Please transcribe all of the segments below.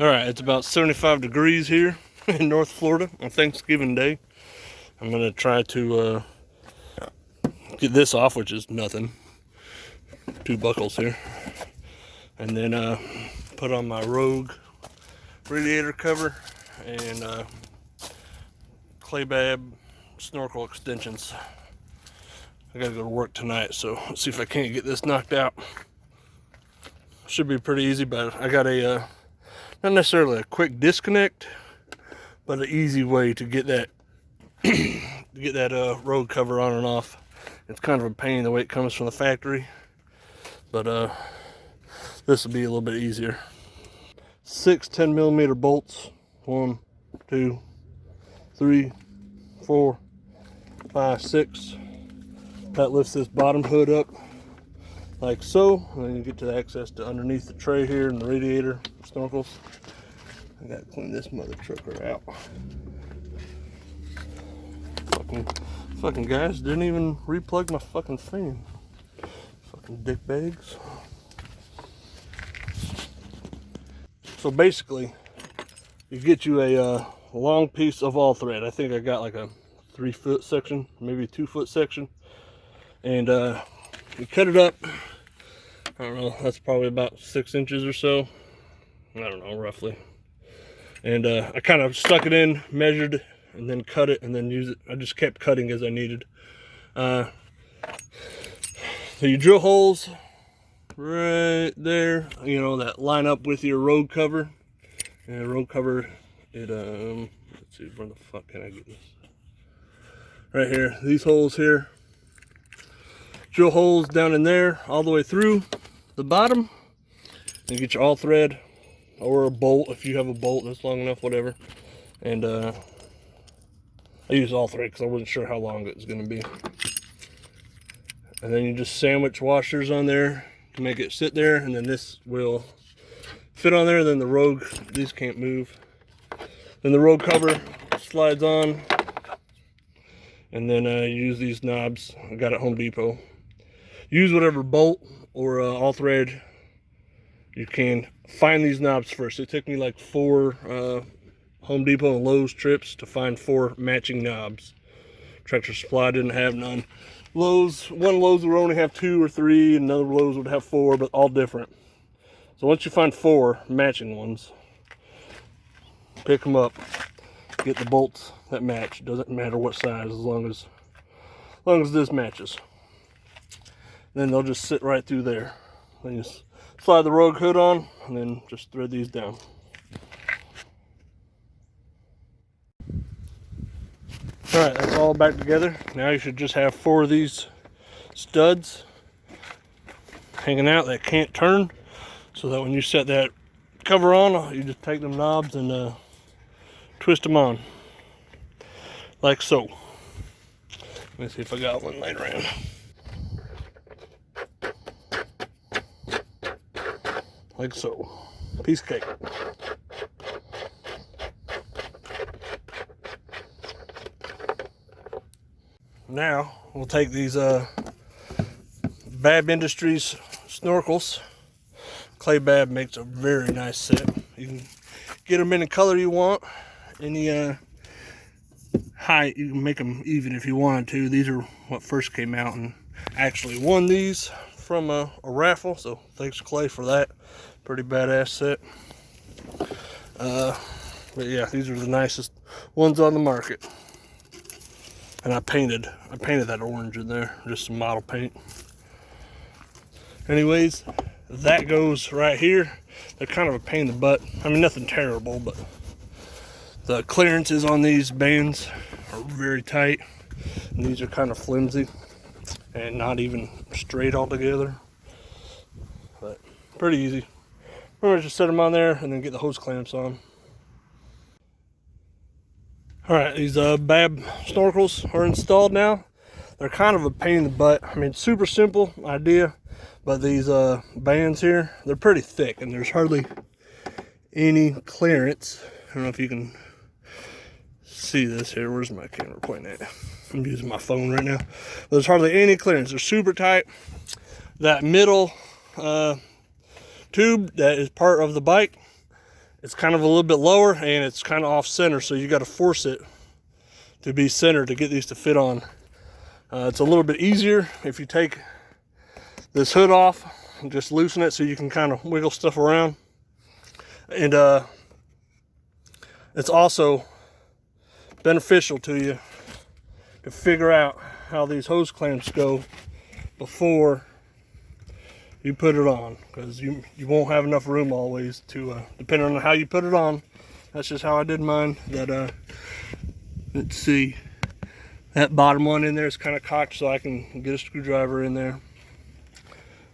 Alright, it's about 75 degrees here in North Florida on Thanksgiving Day. I'm going to try to get this off, which is nothing. 2 buckles here. And then put on my Rogue radiator cover and clay Babb snorkel extensions. I gotta go to work tonight, so let's see if I can't get this knocked out. Should be pretty easy, but I got a not necessarily a quick disconnect, but an easy way to get that Rogue cover on and off. It's kind of a pain the way it comes from the factory, but this will be a little bit easier. 6 10mm bolts. 1, 2, 3, 4, 5, 6. That lifts this bottom hood up like so, and then you get to the access to underneath the tray here and the radiator snorkels. I gotta clean this mother trucker out. Fucking guys didn't even replug my fucking fan. Fucking dick bags. So basically, you get you a long piece of all thread. I think I got like a 3-foot section, maybe a 2-foot section. And you cut it up, I don't know, that's probably about 6 inches or so. I don't know, roughly. And I kind of stuck it in, measured, and then cut it, and then use it. I just kept cutting as I needed. So you drill holes right there, you know, that line up with your Rogue cover. And Rogue cover, it, let's see, where the fuck can I get this? Right here, these holes here. Drill holes down in there all the way through the bottom, and get your all thread or a bolt if you have a bolt that's long enough, whatever. And I use all thread because I wasn't sure how long it was going to be. And then you just sandwich washers on there to make it sit there, and then this will fit on there. Then the Rogue, these can't move. Then the Rogue cover slides on, and then use these knobs I got at Home Depot. Use whatever bolt or all thread you can. Find these knobs first. It took me like 4 Home Depot and Lowe's trips to find 4 matching knobs. Tractor Supply didn't have none. One Lowe's would only have 2 or 3, and another Lowe's would have 4, but all different. So once you find 4 matching ones, pick them up. Get the bolts that match. Doesn't matter what size, as long as this matches. Then they'll just sit right through there. Then you slide the Rogue hood on, and then just thread these down. Alright, that's all back together. Now you should just have 4 of these studs hanging out that can't turn, so that when you set that cover on, you just take them knobs and twist them on. Like so. Let me see if I got one later in. Like so. Piece of cake. Now we'll take these Babb Industries snorkels. Clay Babb makes a very nice set. You can get them any color you want, any height. You can make them even if you wanted to. These are what first came out, and I actually won these from a raffle, so thanks to Clay for that. Pretty badass set. But yeah, these are the nicest ones on the market. And I painted that orange in there, just some model paint. Anyways, that goes right here. They're kind of a pain in the butt. I mean, nothing terrible, but the clearances on these bands are very tight. And these are kind of flimsy and not even straight altogether. But pretty easy. Pretty much just set them on there and then get the hose clamps on. Alright, these Babb snorkels are installed now. They're kind of a pain in the butt. I mean, super simple idea, but these bands here, they're pretty thick and there's hardly any clearance. I don't know if you can see this here. Where's my camera pointing at? I'm using my phone right now. There's hardly any clearance. They're super tight. That middle tube that is part of the bike it's kind of a little bit lower and it's kind of off center, so you got to force it to be centered to get these to fit on. It's a little bit easier if you take this hood off and just loosen it so you can kind of wiggle stuff around. And it's also beneficial to you to figure out how these hose clamps go before you put it on, because you won't have enough room always to, depending on how you put it on. That's just how I did mine. That let's see, that bottom one in there is kind of cocked, so I can get a screwdriver in there.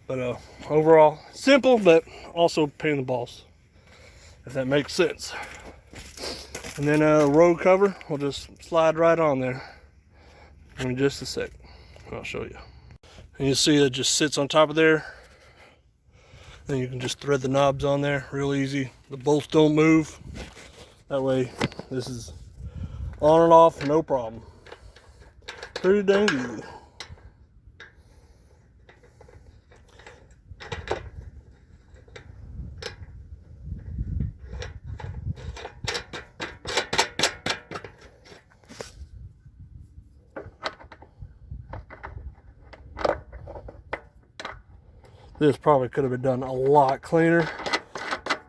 But overall, simple, but also pain in the balls, if that makes sense. And then the Rogue cover will just slide right on there in just a sec. I'll show you. And you see it just sits on top of there. Then you can just thread the knobs on there real easy. The bolts don't move. That way, this is on and off, no problem. Pretty dang easy. This probably could have been done a lot cleaner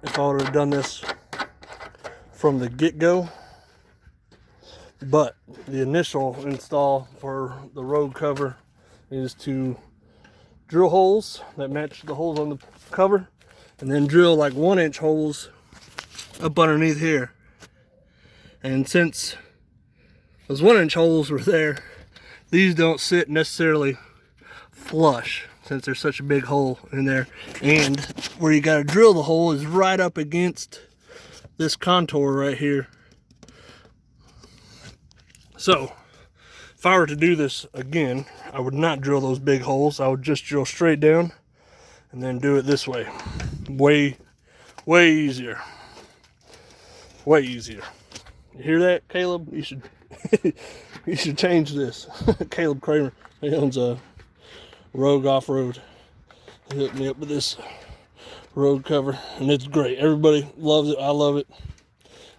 if I would have done this from the get-go. But the initial install for the Rogue cover is to drill holes that match the holes on the cover, and then drill like 1-inch holes up underneath here. And since those 1-inch holes were there, these don't sit necessarily flush, since there's such a big hole in there. And where you got to drill the hole is right up against this contour right here. So if I were to do this again, I would not drill those big holes. I would just drill straight down and then do it this way. Way easier. Way easier. You hear that, Caleb? You should you should change this. Caleb Kramer, he owns a Rogue Off-Road. He hooked me up with this Rogue cover, and it's great. Everybody loves it. I love it.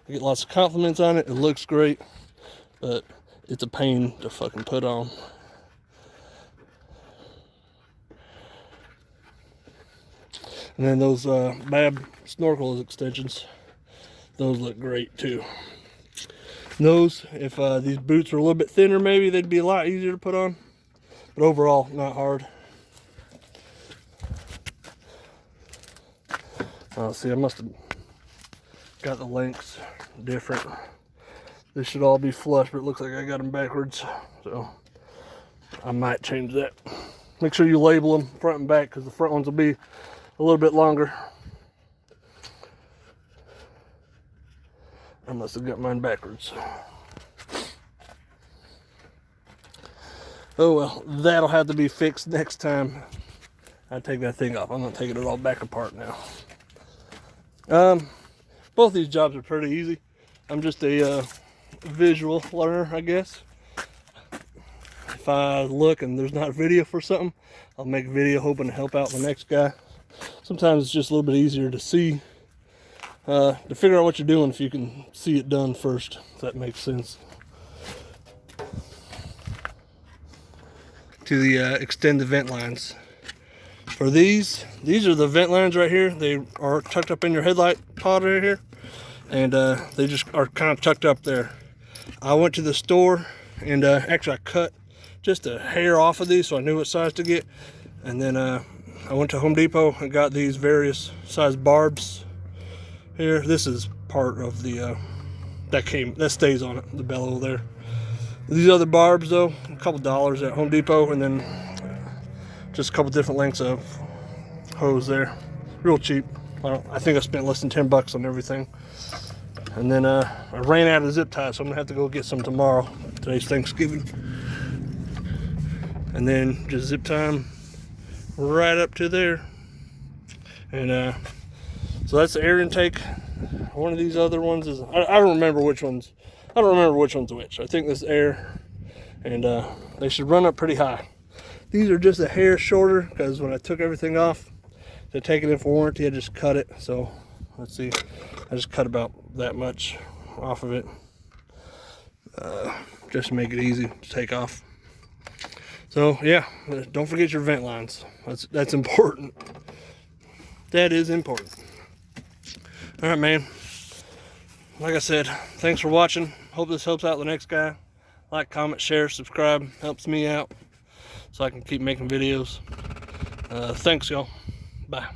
I get lots of compliments on it. It looks great, but it's a pain to fucking put on. And then those Babb Snorkels extensions, those look great too. And those, if these boots were a little bit thinner, maybe they'd be a lot easier to put on. But overall, not hard. See, I must have got the lengths different. This should all be flush, but it looks like I got them backwards. So I might change that. Make sure you label them front and back, because the front ones will be a little bit longer. I must have got mine backwards. Oh well, that'll have to be fixed next time I take that thing off. I'm not taking it all back apart now. Both these jobs are pretty easy. I'm just a visual learner, I guess. If I look and there's not a video for something, I'll make a video hoping to help out the next guy. Sometimes it's just a little bit easier to see, to figure out what you're doing if you can see it done first, if that makes sense. To the extend the vent lines. For these are the vent lines right here. They are tucked up in your headlight pod right here, and they just are kind of tucked up there. I went to the store and actually I cut just a hair off of these so I knew what size to get, and then I went to Home Depot and got these various size barbs here. This is part of the that stays on it, the bellow there. These other barbs though, a couple dollars at Home Depot, and then just a couple different lengths of hose there. Real cheap. I think I spent less than 10 bucks on everything. And then I ran out of zip ties, so I'm gonna have to go get some tomorrow. Today's Thanksgiving. And then just zip tie them right up to there. And so that's the air intake. One of these other ones is, I don't remember which one's. I don't remember which one's which. I think this air, and they should run up pretty high. These are just a hair shorter, because when I took everything off to take it in for warranty, I just cut it. So Let's see, I just cut about that much off of it, just to make it easy to take off. So yeah, don't forget your vent lines. That's important. That is important. All right, man. Like I said, thanks for watching. Hope this helps out the next guy. Like, comment, share, subscribe. Helps me out so I can keep making videos. Thanks, y'all. Bye.